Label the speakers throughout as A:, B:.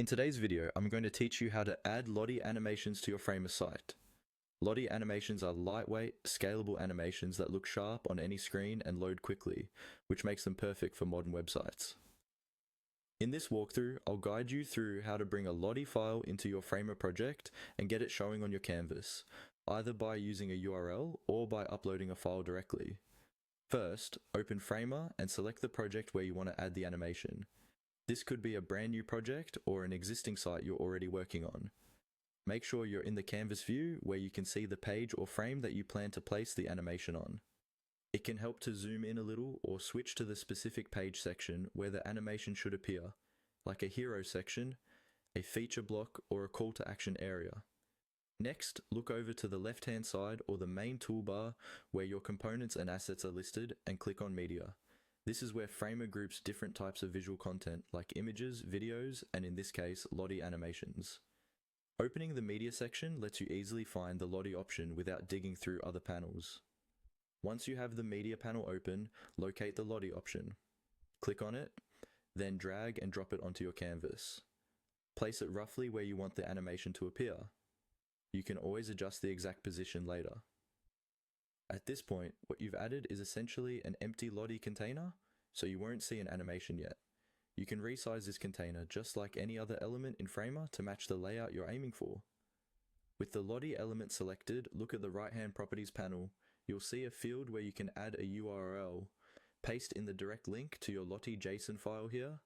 A: In today's video, I'm going to teach you how to add Lottie animations to your Framer site. Lottie animations are lightweight, scalable animations that look sharp on any screen and load quickly, which makes them perfect for modern websites. In this walkthrough, I'll guide you through how to bring a Lottie file into your Framer project and get it showing on your canvas, either by using a URL or by uploading a file directly. First, open Framer and select the project where you want to add the animation. This could be a brand new project or an existing site you're already working on. Make sure you're in the canvas view where you can see the page or frame that you plan to place the animation on. It can help to zoom in a little or switch to the specific page section where the animation should appear, like a hero section, a feature block, or a call to action area. Next, look over to the left-hand side or the main toolbar where your components and assets are listed and click on Media. This is where Framer groups different types of visual content like images, videos, and in this case, Lottie animations. Opening the media section lets you easily find the Lottie option without digging through other panels. Once you have the media panel open, locate the Lottie option. Click on it, then drag and drop it onto your canvas. Place it roughly where you want the animation to appear. You can always adjust the exact position later. At this point, what you've added is essentially an empty Lottie container, so you won't see an animation yet. You can resize this container just like any other element in Framer to match the layout you're aiming for. With the Lottie element selected, look at the right-hand properties panel. You'll see a field where you can add a URL. Paste in the direct link to your Lottie JSON file here.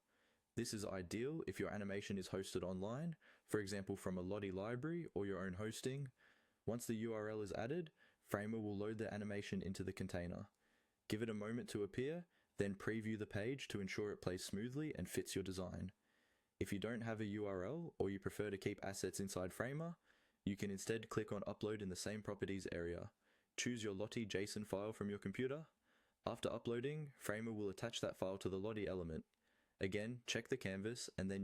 A: This is ideal if your animation is hosted online, for example from a Lottie library or your own hosting. Once the URL is added, Framer will load the animation into the container. Give it a moment to appear, then preview the page to ensure it plays smoothly and fits your design. If you don't have a URL or you prefer to keep assets inside Framer, you can instead click on Upload in the same properties area. Choose your Lottie JSON file from your computer. After uploading, Framer will attach that file to the Lottie element. Again, check the canvas and then